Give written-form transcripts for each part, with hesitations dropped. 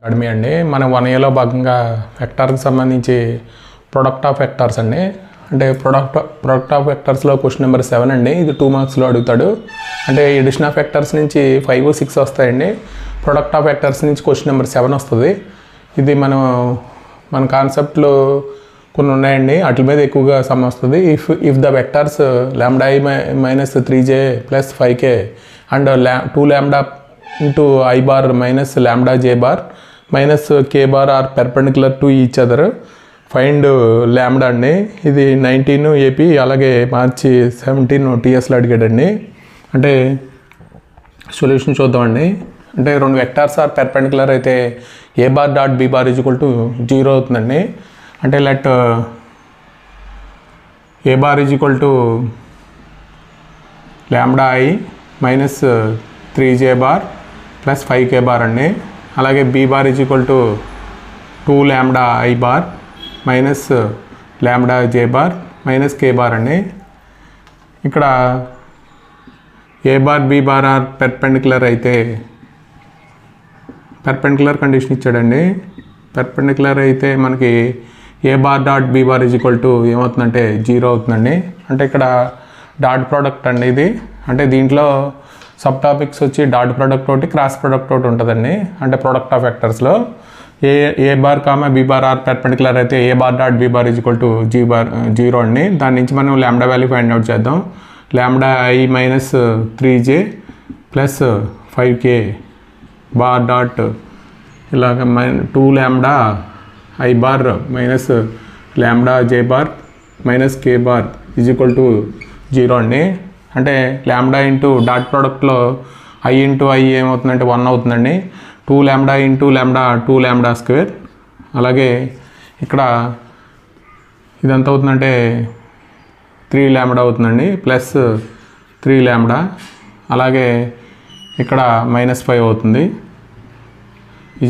Academy అండి. మనం 1 ఇయర్లో భాగంగా వెక్టార్కి సంబంధించి ప్రొడక్ట్ ఆఫ్ వెక్టార్స్ అండి. అంటే ప్రొడక్ట్ ఆఫ్ వెక్టార్స్లో క్వశ్చన్ నెంబర్ 7 అండి. ఇది 2 మార్క్స్లో అడుగుతాడు. అంటే ఎడిషన్ ఆఫ్ వెక్టార్స్ నుంచి 5, 6 వస్తాయండి. ప్రొడక్ట్ ఆఫ్ వెక్టార్స్ నుంచి క్వశ్చన్ నెంబర్ 7 వస్తుంది. ఇది మన కాన్సెప్ట్లో కొన్ని ఉన్నాయండి, వాటి మీద ఎక్కువగా సమ్ వస్తుంది. If the vectors λ I - 3j + 5k and 2 λ into I bar minus lambda j bar minus k bar are perpendicular to each other. Find ల్యాండా అండి. ఇది 19 AP అలాగే మార్చి 17 TSలో అడిగాడండి. అంటే సొల్యూషన్ చూద్దామండి. అంటే 2 వెక్టార్స్ ఆర్ పెర్పెండిక్యులర్ అయితే a bar dot b bar = 0 అవుతుందండి. అంటే let a bar = lambda I minus 3j bar plus 5k bar అండి. అలాగే b bar = 2 lambda I bar minus lambda j bar minus k bar అండి. ఇక్కడ a bar b bar are perpendicular అయితే perpendicular condition ఇచ్చాడండి. Perpendicular అయితే మనకి a bar dot b bar = ఏమవుతుందంటే 0 అవుతుందండి. అంటే ఇక్కడ డాట్ ప్రోడక్ట్ అండి ఇది. అంటే దీంట్లో సబ్ టాపిక్స్ వచ్చి డాట్ ప్రోడక్ట్ ఒకటి, క్రాస్ ప్రోడక్ట్ ఒకటి ఉంటుందండి. అంటే ప్రొడక్ట్ ఆఫ్ వెక్టర్స్లో a bar comma b bar are perpendicular అయితే a bar dot b bar = 0 అండి. దాని నుంచి మనం ల్యాండా వాల్యూ ఫైండ్ అవుట్ చేద్దాం. lambda I minus 3j plus 5k bar dot ఇలాగ 2 lambda I bar minus lambda j bar minus k bar = 0 అండి. అంటే ల్యాండా ఇంటూ డాట్ ప్రోడక్ట్లో I ఇంటూ I ఏమవుతుందంటే 1 అవుతుందండి. 2 lambda into lambda 2 lambda square. అలాగే ఇక్కడ ఇదంతా అవుతుందంటే 3 lambda అవుతుందండి, ప్లస్ 3 lambda. అలాగే ఇక్కడ -5 అవుతుంది =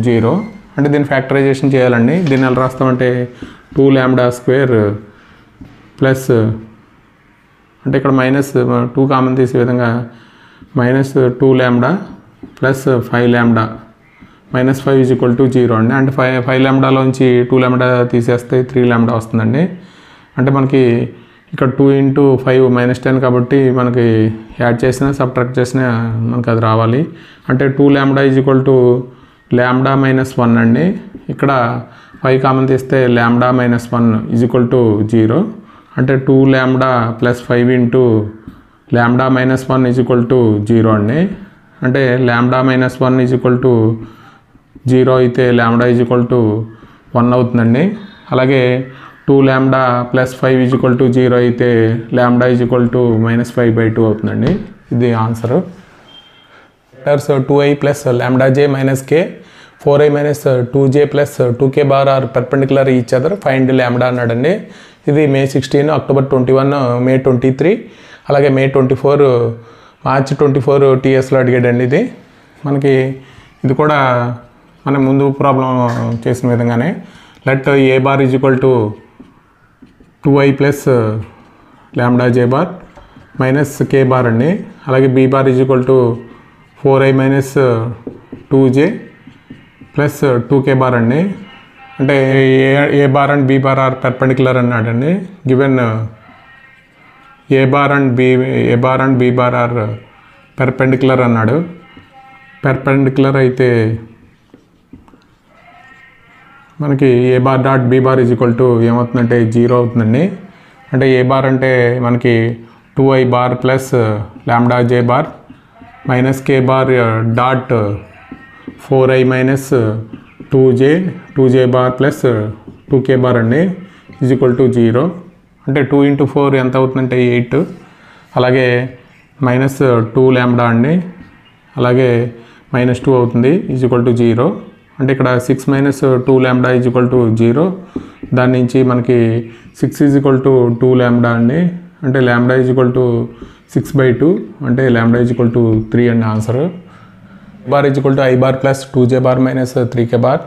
0. అంటే దీన్ని ఫ్యాక్టరైజేషన్ చేయాలండి. దీన్ని ఎలా రాస్తామంటే 2 lambda స్క్వేర్ ప్లస్ అంటే ఇక్కడ -2 కామన్ తీసే విధంగా -2 lambda ప్లస్ 5 lambda -5 = 0 అండి. అంటే 5 lambdaలోంచి 2 lambda తీసేస్తే 3 lambda వస్తుందండి. అంటే మనకి ఇక్కడ 2 × 5 -10 కాబట్టి మనకి యాడ్ చేసినా సబ్ట్రాక్ట్ చేసినా మనకి అది రావాలి. అంటే 2 lambda = lambda - 1 అండి. ఇక్కడ 5 కామన్ తీస్తే lambda - 1 = 0. అంటే 2 lambda plus 5 into lambda - 1 = 0 అండి. అంటే lambda - 1 = 0 అయితే lambda = 1 అవుతుందండి. అలాగే 2 lambda plus 5 = 0 అయితే lambda = -5/2 అవుతుందండి. ఇది answer. Vectors 2i plus lambda j minus k 4i minus 2j plus 2k bar are perpendicular each other, find lambda అన్నాడండి. ఇది May 16, October 21, May 23, అలాగే May 24, March 24 TSలో అడిగాడండి. ఇది మనకి ఇది కూడా మనం ముందు ప్రాబ్లం చేసిన విధంగానే let a bar = 2i plus lambda j bar minus k bar అండి. అలాగే b bar = 4i minus 2j plus 2k bar అండి. అంటే a bar and b bar are perpendicular అన్నాడండి. Given a bar and b bar are perpendicular అన్నాడు. Perpendicular అయితే మనకి a bar dot b bar = ఏమవుతుందంటే 0 అవుతుందండి. అంటే ఏ బార్ అంటే మనకి 2i bar plus lambda j bar minus k bar dot 4i minus 2j bar plus 2k bar అండి = 0. అంటే 2 × 4 ఎంత అవుతుందంటే 8. అలాగే -2 lambda అండి. అలాగే -2 అవుతుంది = 0. అంటే ఇక్కడ 6 - 2 lambda = 0. దాని నుంచి మనకి 6 = 2 lambda అండి. అంటే lambda = 6/2. అంటే lambda = 3 అండి answer. bar = I bar plus 2j bar minus 3k bar.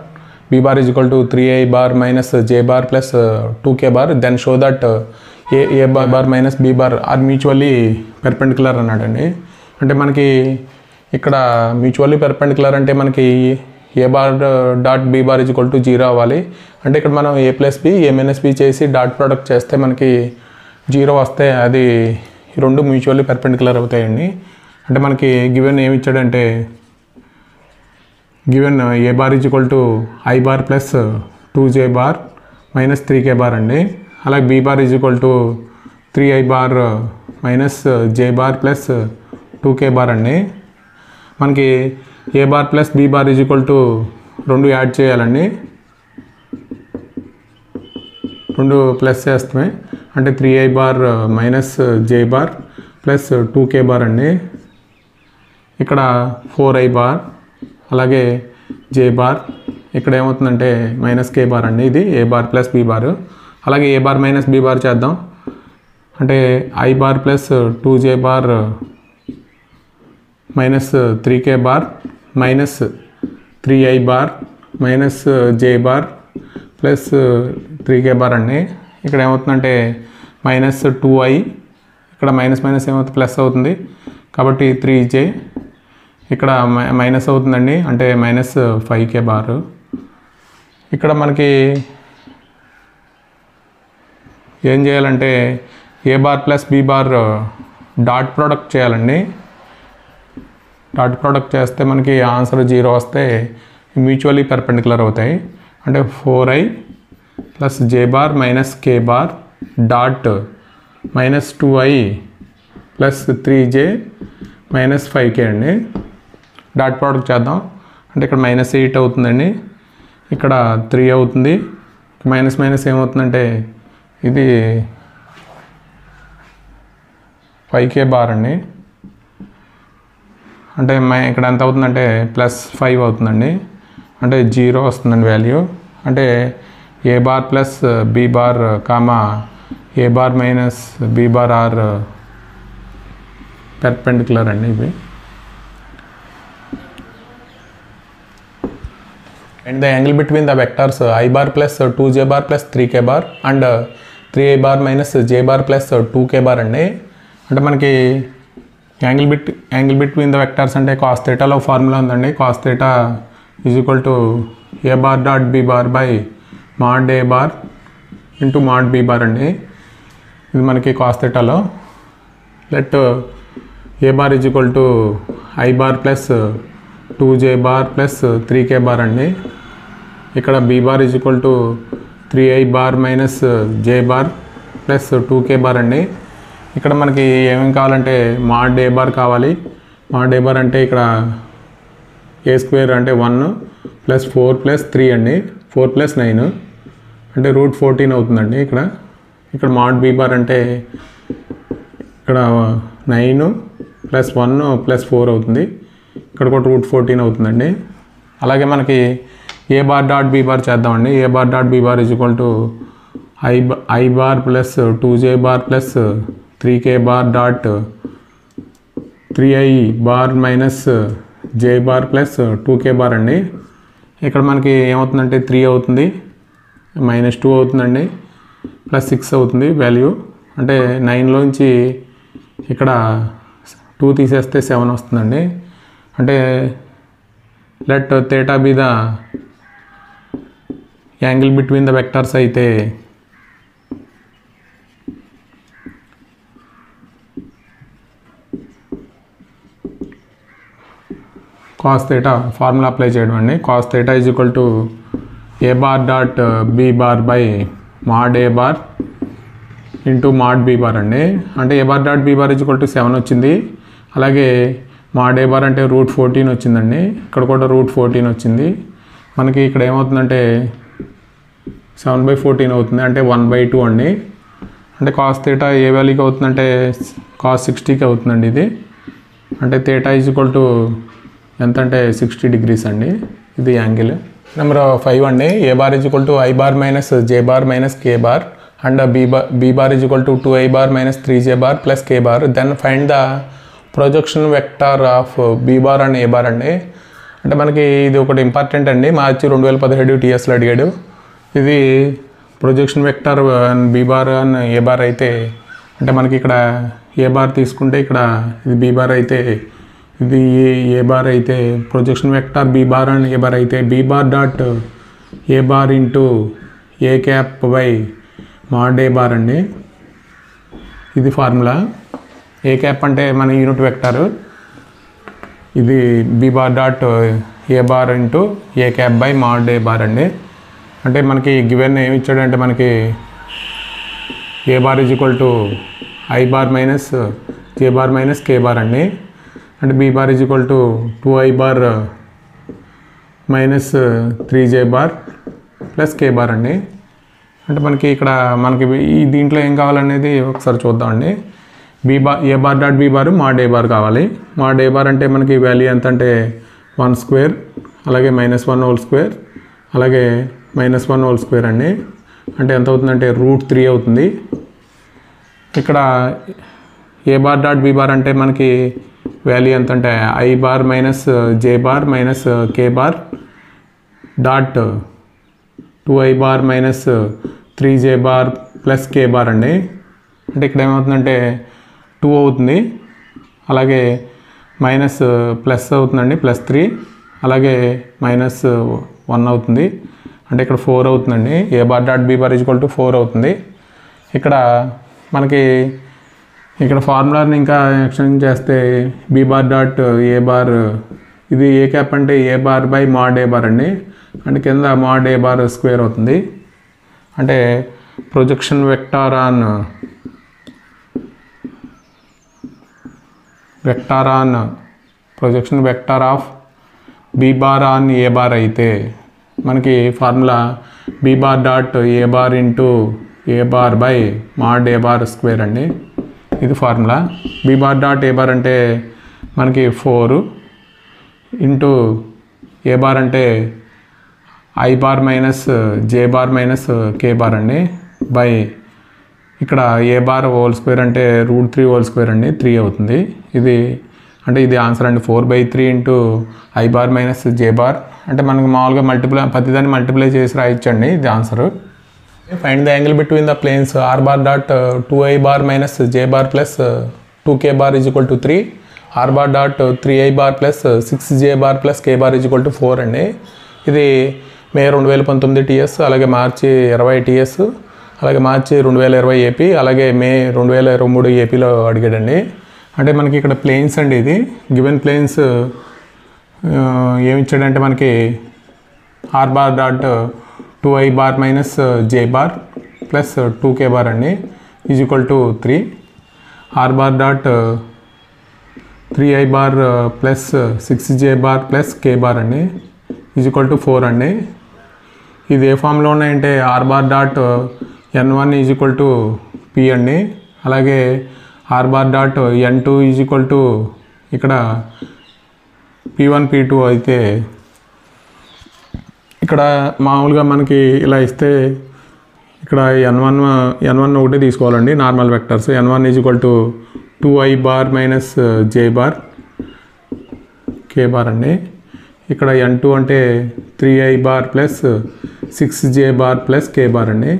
b bar = 3i bar minus j bar plus 2k bar. Then show that a bar minus b bar are mutually perpendicular అన్నాడండి. అంటే మనకి ఇక్కడ mutually perpendicular అంటే మనకి ఏ bar dot b bar is equal to 0 అవ్వాలి. అంటే ఇక్కడ మనం a plus b a minus b చేసి డాట్ ప్రోడక్ట్ చేస్తే మనకి 0 వస్తే అది రెండు మ్యూచువల్లీ పర్పెండిక్యులర్ అవుతాయండి. అంటే మనకి గివెన్ ఏమి ఇచ్చాడంటే given a bar is equal to i bar plus 2j bar minus 3k bar అండి. అలాగే b bar is equal to 3i bar minus j bar plus 2k bar అండి. మనకి ఏ bar plus b bar is equal to 2 add చేయాలండి. 2 plus చేస్తామే అంటే 3i bar minus j bar plus 2k bar అండి. ఇక్కడ 4i bar అలాగే j bar ఇక్కడ ఏమవుతుందంటే మైనస్ k బార్ అండి. ఇది a bar plus b bar. అలాగే ఏ బార్ మైనస్ బీ బార్ చేద్దాం. అంటే i bar plus 2j bar minus 3k bar minus 3i bar minus j bar plus 3k bar అండి. ఇక్కడ ఏమవుతుందంటే మైనస్ 2i ఇక్కడ minus minus ఏమవుతుంది ప్లస్ అవుతుంది కాబట్టి 3j ఇక్కడ మైనస్ అవుతుందండి అంటే మైనస్ 5k బార్. ఇక్కడ మనకి ఏం చేయాలంటే ఏ bar plus b bar dot product చేయాలండి. డాట్ ప్రోడక్ట్ చేస్తే మనకి ఆన్సర్ 0 వస్తే మ్యూచువల్లీ పర్పెండిక్యులర్ అవుతాయి. అంటే 4i plus j bar minus k bar dot minus 2i plus 3j minus 5k అండి. డాట్ ప్రోడక్ట్ చేద్దాం. అంటే ఇక్కడ మైనస్ 8 అవుతుందండి, ఇక్కడ 3 అవుతుంది. మైనస్ మైనస్ ఏమవుతుందంటే ఇది 5k బార్ అండి. అంటే ఇక్కడ ఎంత అవుతుందంటే ప్లస్ 5 అవుతుందండి. అంటే 0 వస్తుందండి వాల్యూ. అంటే a bar plus b bar comma a bar minus b bar are perpendicular అండి ఇవి. And the angle between the vectors i bar plus 2j bar plus 3k bar and 3i bar minus j bar plus 2k bar అండి. అంటే మనకి angle between the vectors అంటే cos థీటాలో formula ఉందండి. Cos theta is equal to a bar dot b bar by mod A bar into mod b bar అండి. ఇది మనకి cos థీటాలో. Let a bar is equal to i bar plus 2j bar plus 3k bar అండి. ఇక్కడ b bar is equal to 3i bar minus j bar plus 2k bar అండి. ఇక్కడ మనకి ఏమేమి కావాలంటే మాడ్ ఏ బార్ కావాలి. మాడ్ ఏ bar అంటే ఇక్కడ ఏ స్క్వేర్ అంటే 1 ప్లస్ 4 ప్లస్ 3 అండి. 4 ప్లస్ 9 అంటే రూట్ 14 అవుతుందండి. ఇక్కడ మాడ్ బీ బార్ అంటే ఇక్కడ 9 ప్లస్ 1 ప్లస్ 4 అవుతుంది. ఇక్కడ కూడా రూట్ 14 అవుతుందండి. అలాగే మనకి ఏ బార్ డాట్ బీ బార్ చేద్దామండి. A bar dot b bar is equal to i bar plus 2j bar plus 3k bar dot 3i bar minus j bar plus 2k bar అండి. ఇక్కడ మనకి ఏమవుతుందంటే 3 అవుతుంది మైనస్ 2 అవుతుందండి ప్లస్ 6 అవుతుంది value. అంటే 9లోంచి ఇక్కడ 2 తీసేస్తే 7 వస్తుందండి. అంటే let theta be the angle between the vectors అయితే కాస్ థీటా ఫార్ములా అప్లై చేయడం అండి. Cos theta is equal to a bar dot b bar by mod A bar into mod b bar అండి. అంటే a bar dot b bar is equal to 7 వచ్చింది. అలాగే mod ఏ bar అంటే root 14 వచ్చిందండి. ఇక్కడ కూడా రూట్ 14 వచ్చింది. మనకి ఇక్కడ ఏమవుతుందంటే 7/14 అవుతుంది అంటే 1/2 అండి. అంటే కాస్ థీటా ఏ వాల్యూకి అవుతుందంటే కాస్ 60కి అవుతుందండి ఇది. అంటే థీటా ఈజ్ ఈక్వల్ టు ఎంత అంటే 60 degrees అండి. ఇది యాంగిల్. నెంబర్ 5 అండి. A bar is equal to i bar minus j bar minus k bar and b bar is equal to 2i bar minus 3j bar plus k bar. Then find the projection vector of b bar and a bar అండి. అంటే మనకి ఇది ఒకటి important అండి. మార్చి 2017 TSలో అడిగాడు. ఇది projection vector b bar and a bar అయితే అంటే మనకి ఇక్కడ ఏ బార్ తీసుకుంటే ఇక్కడ ఇది బీ బార్ అయితే ఇది ఏ బార్ అయితే projection vector b bar and a bar అయితే b bar dot a bar into a cap by mod A bar అండి. ఇది ఫార్ములా. ఏ క్యాప్ అంటే మన యూనిట్ వెక్టారు, ఇది b bar dot a bar into a cap by mod A bar అండి. అంటే మనకి given ఏమి ఇచ్చాడంటే మనకి ఏ bar is equal to i bar minus j bar minus K bar అండి. అంటే be bar is equal to 2i bar minus 3j bar plus K bar అండి. అంటే మనకి ఇక్కడ మనకి ఈ దీంట్లో ఏం కావాలనేది ఒకసారి చూద్దామండి. A bar dot b bar mod A bar కావాలి. మాడ్ ఏ బార్ అంటే మనకి వాల్యూ ఎంత అంటే 1 స్క్వేర్, అలాగే -1 హోల్ స్క్వేర్, అలాగే -1 హోల్ స్క్వేర్ అండి. అంటే ఎంత అవుతుందంటే √3 అవుతుంది. ఇక్కడ a bar dot b bar అంటే మనకి వాల్యూ ఎంత అంటే I bar minus j bar minus K bar dot 2i bar minus 3j bar plus K bar అండి. అంటే ఇక్కడ ఏమవుతుందంటే 2 అవుతుంది, అలాగే మైనస్ ప్లస్ అవుతుందండి +3, అలాగే -1 అవుతుంది. అంటే ఇక్కడ 4 అవుతుందండి. A bar dot b bar is equal to 4 అవుతుంది. ఇక్కడ మనకి ఇక్కడ ఫార్ములాని ఇంకా ఎక్స్టెండ్ చేస్తే b bar dot a bar, ఇది ఏ క్యాప్ అంటే a bar by mod A bar అండి. అంటే కింద మాడ్ ఏ బార్ స్క్వేర్ అవుతుంది. అంటే projection vector on projection vector of b bar on a bar అయితే మనకి formula b bar dot a bar into a bar by mod A bar square అండి. ఇది formula. B bar dot a bar అంటే మనకి 4 into a bar అంటే I bar minus j bar minus K bar అండి by ఇక్కడ a bar whole square అంటే √3 whole square అండి, 3 అవుతుంది. ఇది అంటే ఇది ఆన్సర్ అండి. 4/3 into i bar minus j bar. అంటే మనకు మామూలుగా ప్రతిదాన్ని మల్టిప్లై చేసి రాయొచ్చండి. ఇది answer. Find the angle between the planes r bar dot 2i bar minus j bar plus 2k bar is equal to 3, r bar dot 3i bar plus 6j bar plus K bar is equal to 4 అండి. ఇది మే 2019 TS, అలాగే మార్చి 20 TS, అలాగే మార్చి 2020 AP, అలాగే మే 2023 APలో అడిగాడండి. అంటే మనకి ఇక్కడ planes అండి. ఇది గివెన్ ప్లేన్స్ ఏమి ఇచ్చాడంటే మనకి r bar dot 2i bar minus j bar plus 2k bar అండి is equal to 3, r bar dot 3i bar plus 6j bar plus K bar అండి ఈజ్ ఈక్వల్ టు 4 అండి. ఇది ఏ ఫామ్లో ఉన్నాయంటే r bar dot n1 is equal to p అండి, అలాగే r bar dot n2 is equal to ఇక్కడ p1 p2 అయితే ఇక్కడ మామూలుగా మనకి ఇలా ఇస్తే ఇక్కడ n1 ఒకటి తీసుకోవాలండి normal vectors. n1 is equal to 2i bar minus j bar K bar అండి. ఇక్కడ n2 అంటే 3i bar plus 6j bar plus కే బార్ అండి.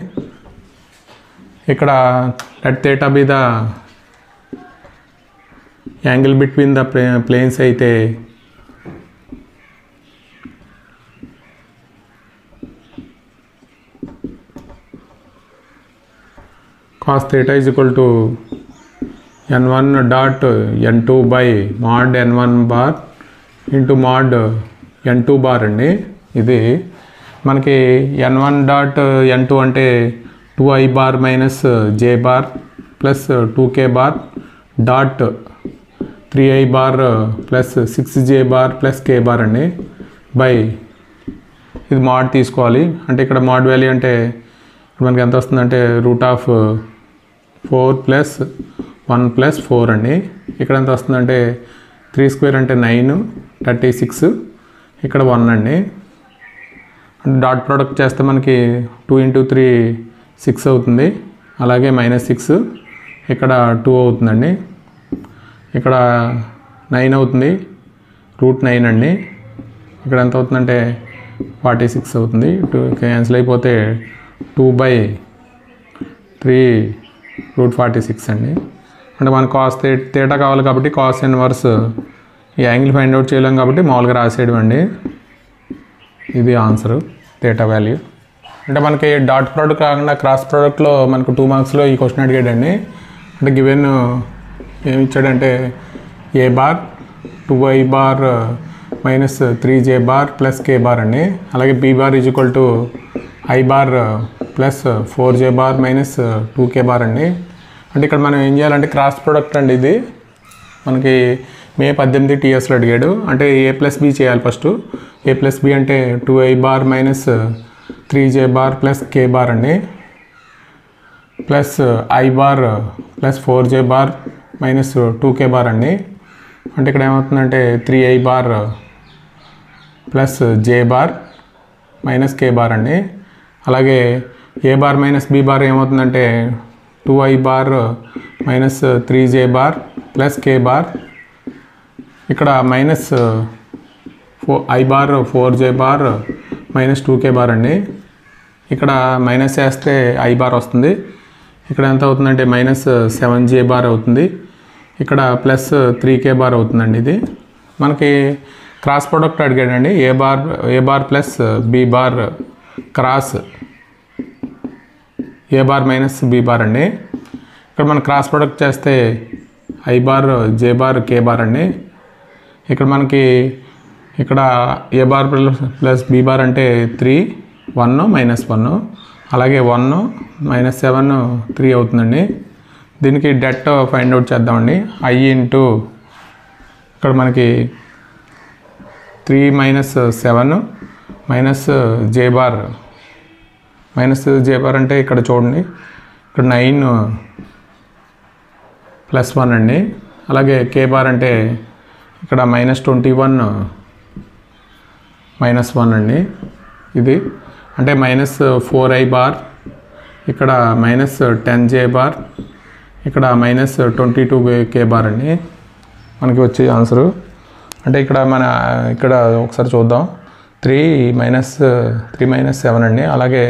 ఇక్కడ let theta be the angle between the planes అయితే cos theta is equal to n1 dot n2 by mod n1 bar into mod n2 bar అండి. ఇది మనకి n1 dot n2 అంటే 2i bar minus j bar plus 2k bar dot 3i bar plus 6j bar plus కే bar అండి by ఇది mod తీసుకోవాలి. అంటే ఇక్కడ mod value అంటే మనకి ఎంత వస్తుందంటే √4 ప్లస్ 1 ప్లస్ 4 అండి. ఇక్కడ ఎంత వస్తుందంటే 3 స్క్వేర్ అంటే 9, 36, ఇక్కడ 1 అండి. డాట్ ప్రోడక్ట్ చేస్తే మనకి 2 × 3 6 అవుతుంది, అలాగే -6 ఇక్కడ 2 అవుతుందండి, ఇక్కడ 9 అవుతుంది, √9 అండి. ఇక్కడ ఎంత అవుతుందంటే 46 అవుతుంది. 2 క్యాన్సిల్ అయిపోతే 2/3 √46 అండి. అంటే మనకు కాస్ థీటా కావాలి కాబట్టి కాస్ ఇన్వర్స్ ఈ యాంగిల్ ఫైండ్ అవుట్ చేయలేం కాబట్టి మామూలుగా రాసేయడం అండి. ఇది ఆన్సరు థీటా వాల్యూ. అంటే మనకి డాట్ ప్రోడక్ట్ కాకుండా క్రాస్ ప్రోడక్ట్లో మనకు 2 మార్క్స్లో ఈ క్వశ్చన్ అడిగాడండి. అంటే గివెన్ ఏమి ఇచ్చాడంటే a bar 2i bar minus 3j bar plus k bar అండి. అలాగే b bar is equal to i bar plus 4j bar minus 2k bar అండి. అంటే ఇక్కడ మనం ఏం చేయాలంటే క్రాస్ ప్రోడక్ట్ అండి. ఇది మనకి మే 18 TSలో అడిగాడు. అంటే a ప్లస్ b చేయాలి ఫస్ట్. a ప్లస్ b అంటే 2i bar minus 3j bar plus k bar అండి, plus i bar plus 4j bar minus 2k bar అండి. అంటే ఇక్కడ ఏమవుతుందంటే 3i bar plus j bar minus k bar అండి. అలాగే a bar minus b bar ఏమవుతుందంటే 2i bar minus 3j bar plus k bar, ఇక్కడ minus i bar 4j bar minus 2k bar అండి. ఇక్కడ మైనస్ చేస్తే i బార్ వస్తుంది. ఇక్కడ ఎంత అవుతుందంటే మైనస్ 7j బార్ అవుతుంది. ఇక్కడ ప్లస్ 3k బార్ అవుతుందండి. ఇది మనకి క్రాస్ ప్రోడక్ట్ అడిగాడండి. A bar plus b bar cross a bar minus b bar అండి. ఇక్కడ మనం క్రాస్ ప్రోడక్ట్ చేస్తే i bar j bar k bar అండి. ఇక్కడ మనకి ఇక్కడ a bar plus b bar అంటే 3 1 మైనస్ 1, అలాగే 1 మైనస్ 7 3 అవుతుందండి. దీనికి డెట్ ఫైండ్ అవుట్ చేద్దామండి. i ఇంటూ ఇక్కడ మనకి 3 మైనస్ 7 మైనస్ j బార్ అంటే ఇక్కడ చూడండి, ఇక్కడ 9 ప్లస్ 1 అండి. అలాగే k బార్ అంటే ఇక్కడ మైనస్ 21 మైనస్ 1 అండి. ఇది అంటే మైనస్ 4i బార్, ఇక్కడ మైనస్ 10j బార్, ఇక్కడ మైనస్ 22k బార్ అండి మనకి వచ్చే ఆన్సరు. అంటే ఇక్కడ ఇక్కడ ఒకసారి చూద్దాం. 3 మైనస్ 7 అండి. అలాగే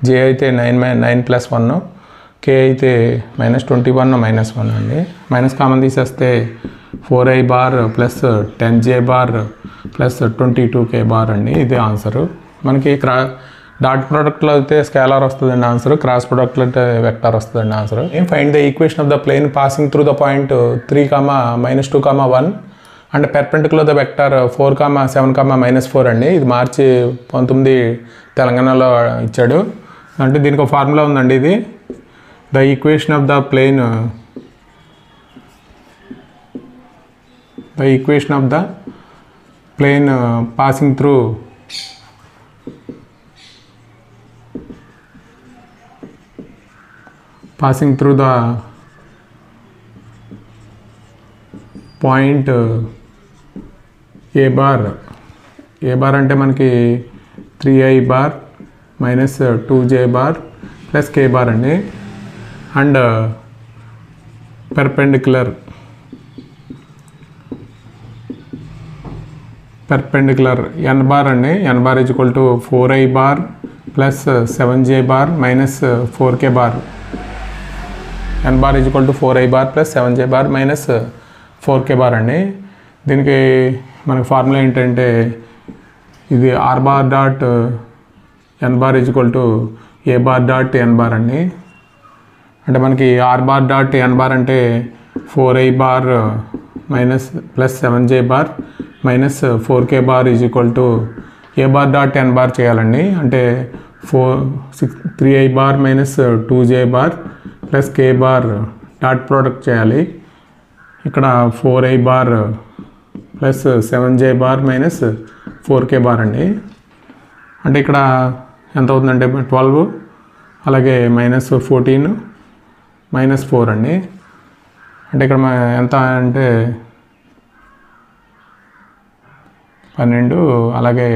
j అయితే 9 ప్లస్ 1, k అయితే మైనస్ 21 మైనస్ 1 అండి. మైనస్ కామన్ తీసేస్తే 4i bar plus 10j bar plus 22k bar అండి. ఇది ఆన్సరు. మనకి డాట్ ప్రోడక్ట్లో అయితే స్కేలార్ వస్తుందండి ఆన్సర్, క్రాస్ ప్రోడక్ట్లో అయితే వెక్టార్ వస్తుందండి answer. Find the equation of the plane passing through the point 3, -2, 1 and perpendicular the vector 4, 7, -4 అండి. ఇది మార్చి 19 తెలంగాణలో ఇచ్చాడు. అంటే దీనికి ఒక ఫార్ములా ఉందండి. ఇది the equation of the plane passing through the point a bar అంటే మనకి 3i bar minus 2j bar plus k bar అండి. అండ్ పెర్పెండిక్యులర్ n బార్ అండి. n bar is equal to 4i bar plus 7j bar minus 4k bar. n bar is equal to 4i bar plus 7j bar minus 4k bar అండి. దీనికి మనకి formula ఏంటంటే ఇది r bar dot n bar is equal to a bar dot n bar అండి. అంటే మనకి r bar dot n bar అంటే 4i bar minus plus 7j bar minus 4k bar is equal to a bar dot n bar చేయాలండి. అంటే 3i bar minus 2j bar plus k bar dot product చేయాలి. ఇక్కడ 4i bar plus 7j bar minus 4k bar అండి. అంటే ఇక్కడ ఎంత అవుతుందంటే 12, అలాగే -14 -4 అండి. అంటే ఇక్కడ ఎంత అంటే 12, అలాగే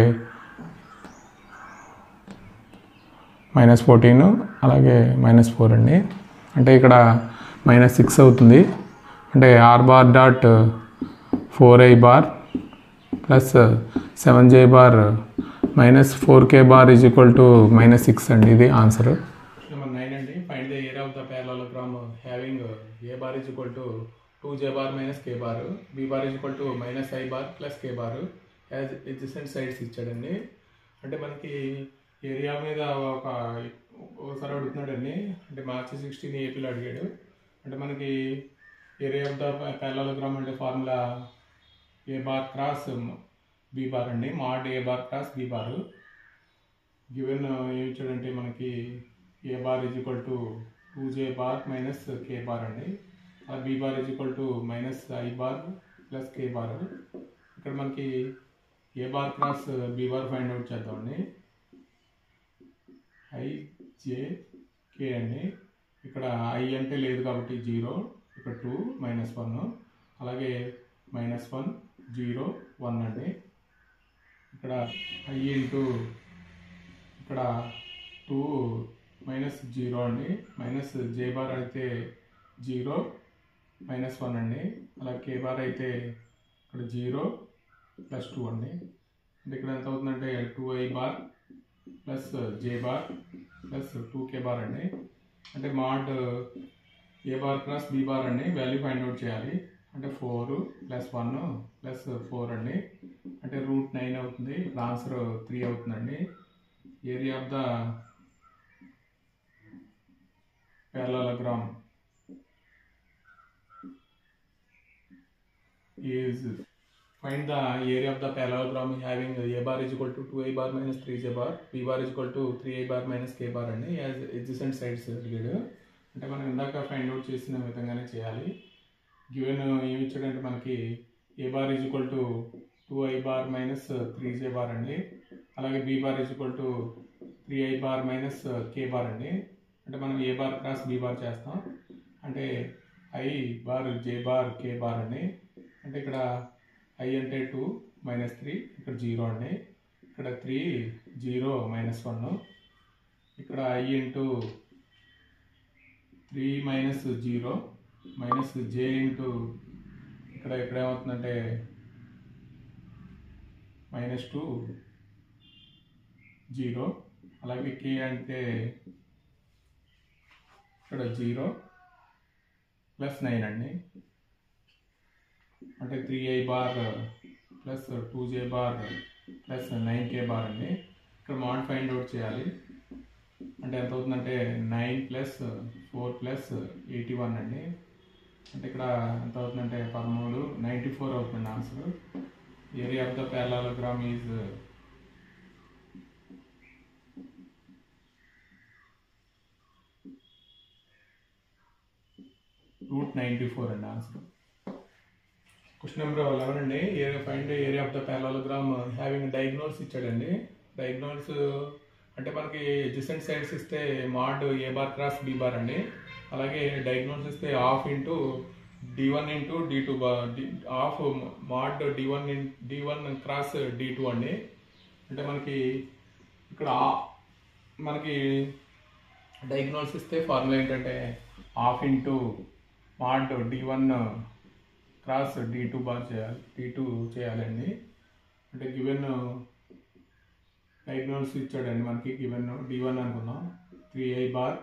-14, అలాగే -4 అండి. అంటే ఇక్కడ -6 అవుతుంది. అంటే r bar dot 4i bar plus 7j bar minus 4k bar is equal to -6 అండి. ఇది ఆన్సర్. నెంబర్ 9 అండి. Find the area of the parallelogram having a bar is equal to 2j bar minus k bar, b bar is equal to minus I bar plus k bar as adjacent sides ఇచ్చాడండి. అంటే మనకి area మీద ఒకసారి అడుగుతున్నాడండి, అంటే మార్చి 16 ఏపీలో అడిగాడు. అంటే మనకి ఏరియా ఆఫ్ ద పారలలోగ్రామ్ అంటే formula A bar cross B bar అండి, మాడ్ ఏ bar cross B bar. Given ఏమి ఇచ్చాడంటే మనకి ఏ bar is equal to 2j bar minus K bar అండి, B bar is equal to minus I bar plus K bar. ఇక్కడ మనకి ఏ bar cross B bar find out చేద్దామండి. I J K అండి, ఇక్కడ I అంటే లేదు కాబట్టి 0, ఇక్కడ 2 -1, అలాగే -1 0 1 అండి. ఇక్కడ ఐ ఇంటూ ఇక్కడ 2 -0 అండి, మైనస్ జే బార్ అయితే 0 -1 అండి, అలాగే కే బార్ అయితే ఇక్కడ 0 + 2 అండి. అంటే ఇక్కడ ఎంత అవుతుందంటే 2i బార్ ప్లస్ జే బార్ ప్లస్ 2k బార్ అండి. అంటే మాడ్ ఏ బార్ క్రాస్ బి బార్ అండి వాల్యూ ఫైండ్ అవుట్ చేయాలి. అంటే 4 + 1 + 4 అండి, అంటే √9 అవుతుంది. ఇక్కడ ఆన్సర్ 3 అవుతుందండి. Area of the parallelogram is find the area of the parallelogram having a bar is equal to 2i bar minus 3j bar, b bar is equal to 3i bar minus k bar అండి as adjacent sides అడిగాడు. అంటే మనం ఇందాక find out చేసిన విధంగానే చేయాలి. Given ఏమి ఇచ్చాడంటే మనకి ఏ bar is equal to 2i bar minus 3j bar అండి, అలాగే B bar is equal to 3i bar minus k bar అండి. అంటే మనం A bar cross B bar చేస్తాం, అంటే I bar J bar K bar అండి. అంటే ఇక్కడ ఐ అంటే 2 -3, ఇక్కడ 0 అండి, ఇక్కడ 3 0 -1, ఇక్కడ I into 3 -0 minus J into ఇక్కడ ఏమవుతుందంటే -2 0, అలాగే కే అంటే ఇక్కడ 0 + 9 అండి, అంటే 3i bar plus 2j bar plus 9k bar అండి. ఇక్కడ మాడ్ ఫైండ్ అవుట్ చేయాలి. అంటే ఎంత అవుతుందంటే 9 + 4 + 81 అండి. అంటే ఇక్కడ ఎంత అవుతుందంటే 13 94 అవుతుంది answer. Area of the parallelogram is √94 అండి ఆన్సర్. క్వశ్చన్ నెంబర్ 11 అండి, find area of the parallelogram having diagonals ఇచ్చాడండి. డయాగ్నల్స్ అంటే మనకి ఎడ్జసెంట్ సైడ్స్ ఇస్తే మాడ్ ఏ బార్ క్రాస్ బి బార్ అండి, అలాగే డయాగ్నల్స్ ఇస్తే half into d1 into d2 half mod d1 cross d2 అండి. అంటే మనకి ఇక్కడ మనకి డయాగ్నల్స్ ఇస్తే ఫార్ములా ఏంటంటే half into mod d1 cross d2 bar చేయాలండి. అంటే గివెన్ డయాగ్నల్స్ ఇచ్చాడండి మనకి, గివెన్ d1 అనుకుందాం 3i bar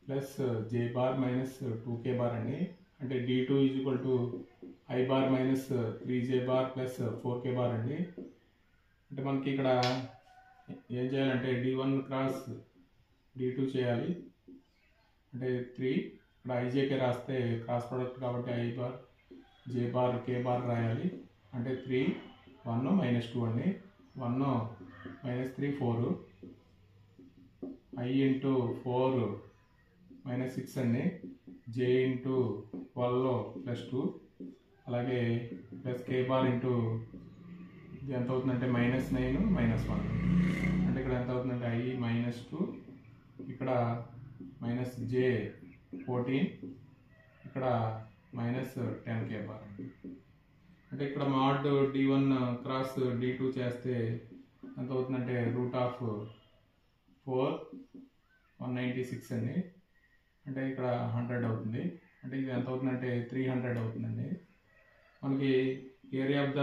plus j bar minus 2k bar అండి. అంటే d2 is equal to i bar minus 3j bar plus 4k bar అండి. అంటే మనకి ఇక్కడ ఏం చేయాలంటే d1 క్రాస్ d2 చేయాలి. అంటే 3 ఇక్కడ ijk రాస్తే క్రాస్ ప్రోడక్ట్ కాబట్టి i bar j bar k bar రాయాలి. అంటే 3 1 -2 అండి, 1 -3 4, i ఇంటూ 4 -6 అండి, j ఇంటూ 12 +2, అలాగే ప్లస్ k బార్ ఇంటూ ఇది ఎంత అవుతుందంటే -9 -1. అంటే ఇక్కడ ఎంత అవుతుందంటే i -2, ఇక్కడ -j 14, ఇక్కడ -10k బార్. అంటే ఇక్కడ మాడ్ d1 క్రాస్ d2 చేస్తే ఎంత అవుతుందంటే √4 196 అండి. అంటే ఇక్కడ 100 అవుతుంది. అంటే ఇది ఎంత అవుతుందంటే 300 అవుతుందండి. మనకి area of the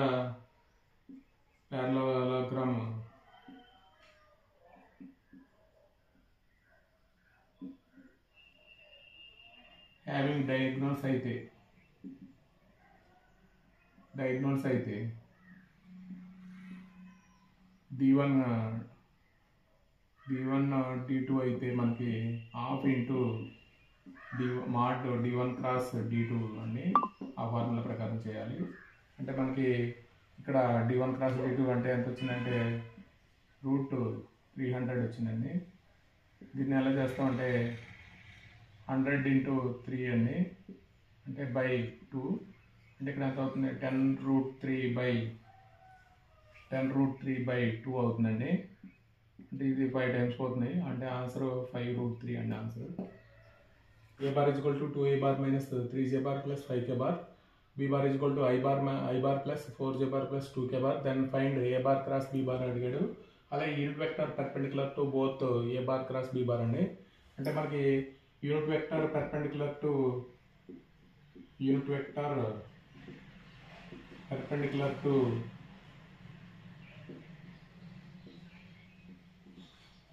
parallelogram having diagonals అయితే డయాగ్నల్స్ అయితే d1 d2 అయితే మనకి half into mod d1 cross d2 అని ఆ ఫార్ములా ప్రకారం చేయాలి. అంటే మనకి ఇక్కడ d1 క్రాస్ d2 అంటే ఎంత వచ్చిందంటే √300 వచ్చిందండి. దీన్ని ఎలా చేస్తామంటే 100 ఇంటూ 3 అండి, అంటే బై 2, అంటే ఇక్కడ ఎంత అవుతుంది 10√3/2 అవుతుందండి. అంటే ఇది 5 టైమ్స్ పోతుంది, అంటే ఆన్సర్ 5√3 అండి answer. a bar is equal to 2a bar minus 3j bar plus 5k bar, b bar is equal to i bar plus 4j bar plus 2k bar. Then find a bar cross b bar అడిగాడు. అలాగే unit vector perpendicular to both A bar cross B bar అండి. అంటే మనకి unit vector perpendicular to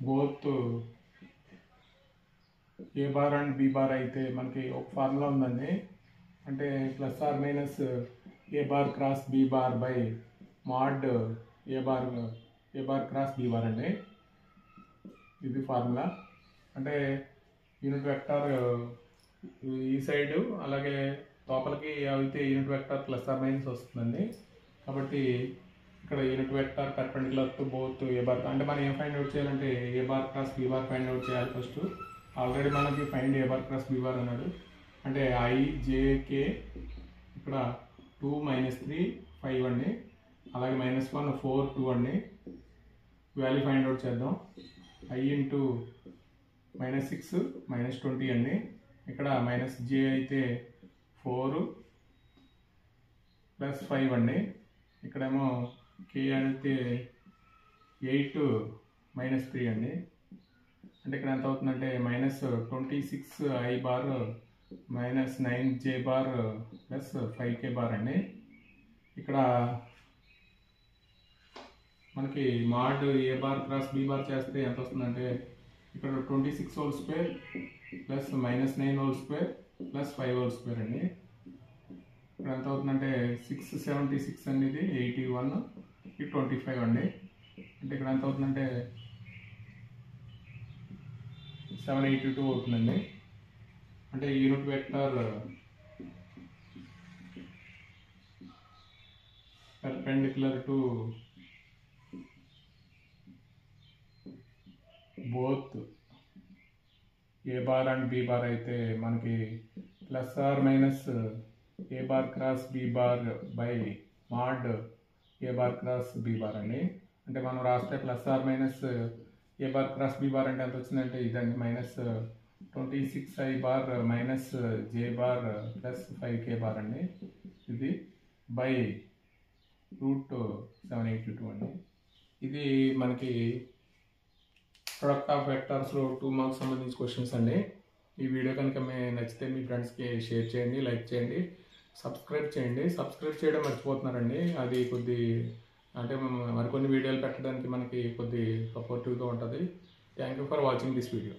both A bar and b bar అయితే మనకి ఒక formula ఉందండి. అంటే plus or minus a bar cross B bar by mod A bar cross B bar అండి. ఇది ఫార్ములా. అంటే యూనిట్ వెక్టర్ ఈ సైడ్ అలాగే లోపలికి అయితే unit vector plus or minus వస్తుందండి. కాబట్టి ఇక్కడ unit vector perpendicular to both A bar, అంటే మనం ఏం ఫైండ్ అవుట్ చేయాలంటే ఏ bar cross B bar find out చేయాలి ఫస్ట్. ఆల్రెడీ మనకి find A bar cross B bar అన్నాడు. అంటే IJK ఇక్కడ 2 - 3 5 అండి, అలాగే -1 4 2 అండి. వాల్యూ ఫైండ్ అవుట్ చేద్దాం. I ఇంటూ -6 -20 అండి. ఇక్కడ -j అయితే 4 + 5 అండి. ఇక్కడేమో k అయితే 8 - 3 అండి. అంటే ఇక్కడ ఎంత అవుతుందంటే -26i bar -9j bar plus 5k bar అండి. ఇక్కడ మనకి మాడ్ ఏ బార్ క్రాస్ బి బార్ చేస్తే ఎంత వస్తుందంటే ఇక్కడ 26² ప్లస్ -9² ప్లస్ 5² అండి. ఇక్కడ ఎంత అవుతుందంటే 676 అనేది 81, ఇది 25 అండి. అంటే ఇక్కడ ఎంత అవుతుందంటే 782 అవుతుందండి. అంటే unit vector perpendicular to both A bar and b bar అయితే మనకి plus or minus a bar cross B bar by mod A bar cross B bar అండి. అంటే మనం రాస్తే plus or minus a bar cross B bar అంటే ఎంత వచ్చిందంటే ఇదండి -26i bar -j bar plus 5k bar అండి. ఇది బై √782 అండి. ఇది మనకి ప్రొడక్ట్ ఆఫ్ వెక్టర్స్లో 2 మార్క్స్ సంబంధించి క్వశ్చన్స్ అండి. ఈ వీడియో కనుక నచ్చితే మీ ఫ్రెండ్స్కి షేర్ చేయండి, లైక్ చేయండి, సబ్స్క్రైబ్ చేయండి. సబ్స్క్రైబ్ చేయడం మర్చిపోతున్నారండి. అది అంటే మరికొన్ని వీడియోలు పెట్టడానికి మనకి కొద్ది సపోర్టివ్గా ఉంటుంది. Thank you for watching this video.